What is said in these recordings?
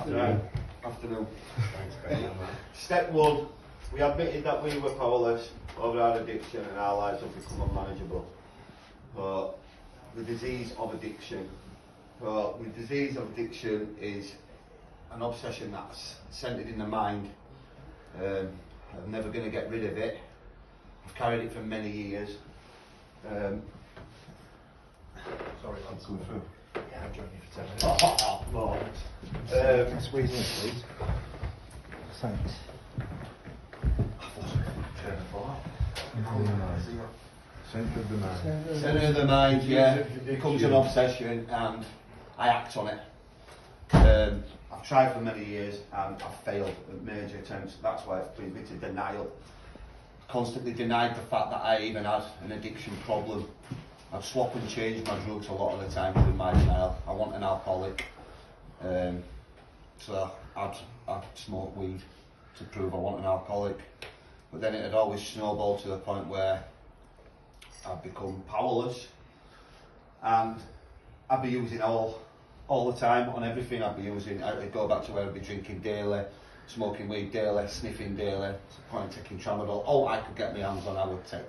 Afternoon. Afternoon. Thanks, Graham. Step one, we admitted that we were powerless over our addiction and our lives have become unmanageable. But the disease of addiction, is an obsession that's centred in the mind. I'm never going to get rid of it. I've carried it for many years. Sorry, I'm coming through. Yeah, I'll join you for 10 minutes. Lord. Squeeze in, please. Thanks. Centre of the mind. Centre of the mind, yeah. It becomes an obsession and I act on it. I've tried for many years and I've failed at major attempts. That's why it brings me to denial. Constantly denied the fact that I even had an addiction problem. I'd swap and change my drugs a lot of the time during my trial. I want an alcoholic. So I'd smoke weed to prove I want an alcoholic. But then it had always snowballed to the point where I'd become powerless. And I'd be using all the time on everything. I'd be using, I'd go back to where I'd be drinking daily, smoking weed daily, sniffing daily, to the point of taking tramadol. All I could get my hands on I would take,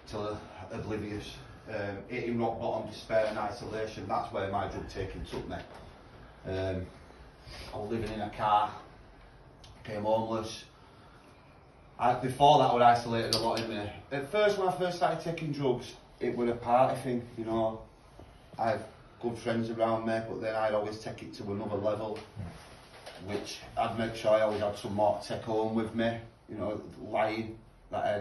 till oblivious. Hitting rock bottom, despair and isolation, that's where my drug taking took me. I was living in a car, became homeless. Before that I was isolated a lot in me. At first, when I first started taking drugs, it was a party thing, you know. I had good friends around me, but then I'd always take it to another level, which I'd make sure I always had some more to take home with me, you know, lying that I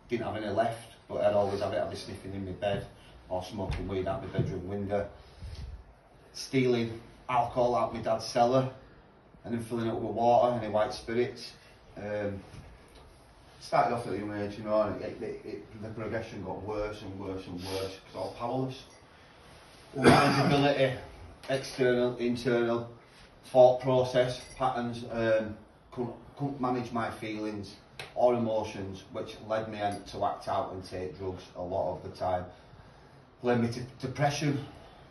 didn't have any left, but I'd always have it. I'd be sniffing in my bed or smoking weed out my bedroom window, stealing alcohol out my dad's cellar and then filling it with water and white spirits. Started off at a young age, you know, and the progression got worse and worse and worse because I was powerless. Unmanageability, external, internal, thought process, patterns, couldn't manage my feelings or emotions, which led me to act out and take drugs a lot of the time. Led me to depression,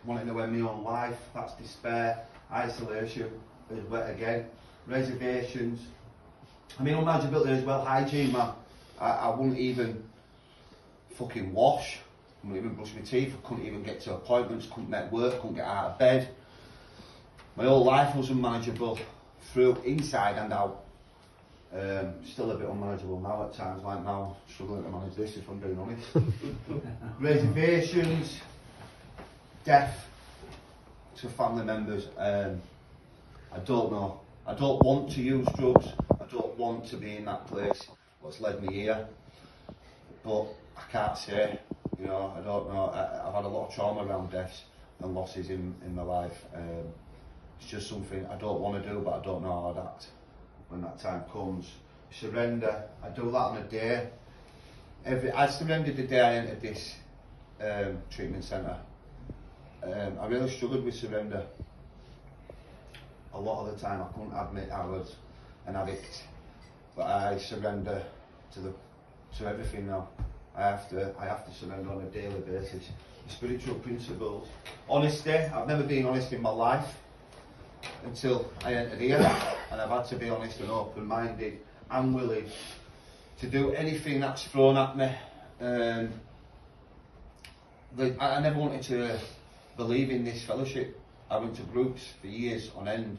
wanting to end my own life, that's despair, isolation, again, reservations. I mean, unmanageability as well, hygiene, man. I wouldn't even fucking wash, I wouldn't even brush my teeth, I couldn't even get to appointments, couldn't make work, couldn't get out of bed. My whole life was unmanageable, through, inside and out. Still a bit unmanageable now at times, like now, struggling to manage this if I'm being honest. Reservations, death to family members. I don't know. I don't want to use drugs. I don't want to be in that place. What's led me here, but I can't say. You know, I don't know. I've had a lot of trauma around deaths and losses in my life. It's just something I don't want to do, but I don't know how I'd act when that time comes. Surrender. I do that on a day. I surrendered the day I entered this treatment centre. I really struggled with surrender. A lot of the time I couldn't admit I was an addict, but I surrender to everything now. I have to surrender on a daily basis. The spiritual principles, honesty. I've never been honest in my life until I entered here, and I've had to be honest and open-minded and willing to do anything that's thrown at me. I never wanted to believe in this fellowship. I went to groups for years on end.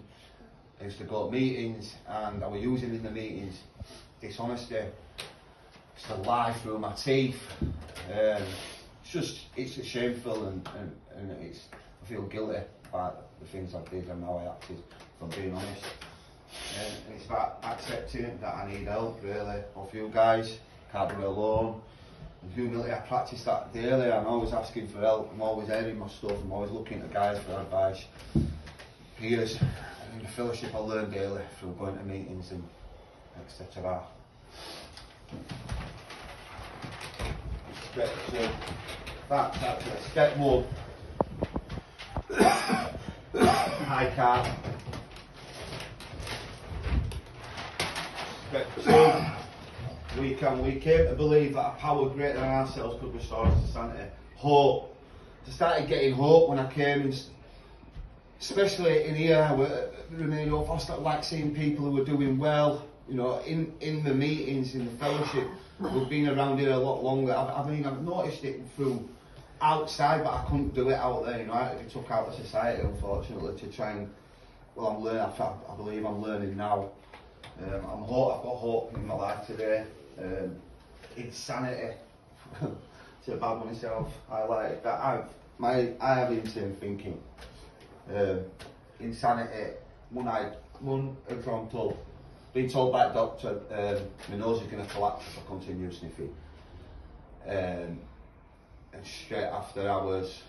I used to go to meetings and I was using in the meetings dishonesty, just to lie through my teeth. It's shameful and I feel guilty about the things I did and how I acted, if I'm being honest. And it's about accepting that I need help, really, of you guys. Can't do it alone. And humility, I practice that daily. I'm always asking for help. I'm always airing my stuff. I'm always looking to guys for advice. Peers. And in the fellowship I learn daily through going to meetings and etc. Step two. That's it. Step one. High card. Step two. We came to believe that a power greater than ourselves could restore us to sanity. Hope. I started getting hope when I came especially in here, I started like seeing people who were doing well, you know, in the meetings, in the fellowship. We've been around here a lot longer. I mean, I've noticed it through outside, but I couldn't do it out there, you know. I had to be took out of society, unfortunately, to try and, well, I'm learning, I believe I'm learning now. I've got hope in my life today. Insanity. It's about myself. I like that. I have insane thinking. Insanity. One example. Being told by a doctor, my nose is going to collapse if I continue sniffing. And straight after I was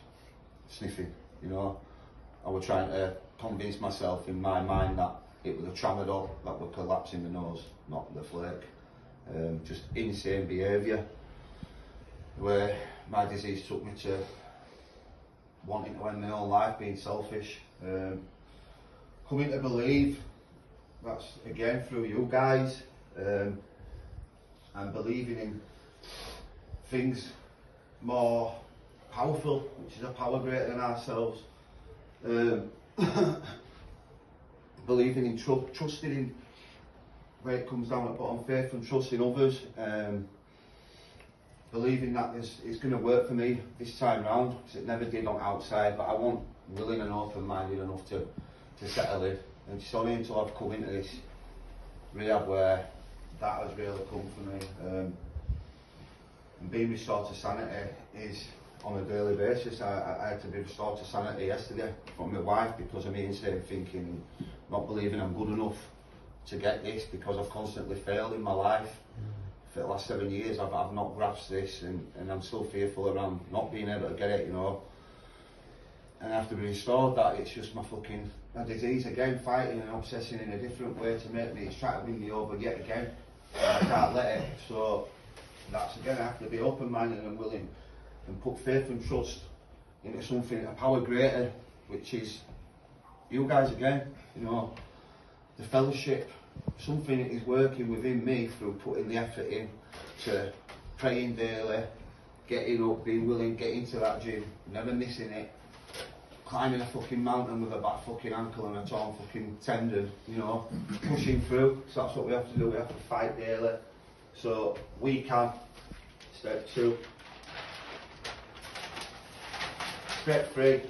sniffing, you know, I was trying to convince myself in my mind that it was a tramadol that would collapse in the nose, not the flake. Just insane behaviour, where my disease took me to wanting to end my own life, being selfish. Coming to believe, that's again through you guys, and believing in things more powerful, which is a power greater than ourselves. Believing in trusting in, where it comes down to put on faith and trust in others. Believing that it's going to work for me this time round, because it never did on outside, but I want willing and open-minded enough to settle in. And it's only until I've come into this rehab where that has really come for me. And being restored to sanity is on a daily basis. I had to be restored to sanity yesterday from my wife because of me insane thinking, not believing I'm good enough to get this, because I've constantly failed in my life. For the last 7 years I've not grasped this, and I'm still fearful around not being able to get it, you know. And after being restored that, it's just my disease again, fighting and obsessing in a different way to make me, it's trying to win me over yet again. I can't let it. So that's again, I have to be open-minded and willing and put faith and trust into something, a power greater, which is you guys again, you know, the fellowship. Something that is working within me through putting the effort in to praying daily, getting up, being willing, getting to that gym, never missing it, climbing a fucking mountain with a bad fucking ankle and a torn fucking tendon, you know, pushing through. So that's what we have to do, we have to fight daily. So we can. Step 2. Step 3.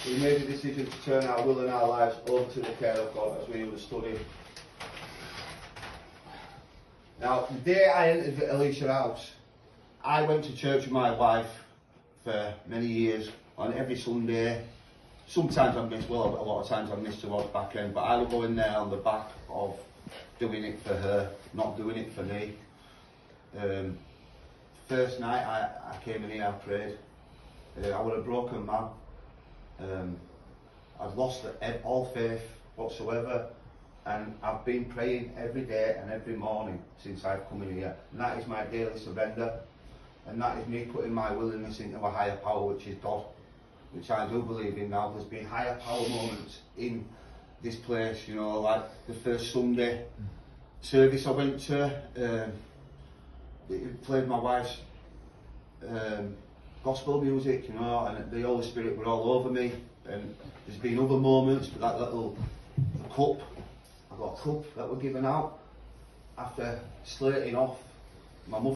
We made a decision to turn our will and our lives over to the care of God as we were studying. Now, the day I entered Alicia's house, I went to church with my wife for many years, on every Sunday. Sometimes I missed, well, a lot of times I missed towards back end, but I would go in there on the back of doing it for her, not doing it for me. First night I came in here, I prayed. I was a broken man. I'd lost all faith whatsoever. And I've been praying every day and every morning since I've come in here. And that is my daily surrender. And that is me putting my willingness into a higher power, which is God, which I do believe in now. There's been higher power moments in this place, you know, like the first Sunday service I went to, it played my wife's gospel music, you know, and the Holy Spirit were all over me. And there's been other moments, but that little cup, I got a cup that were given out after slating off my mother.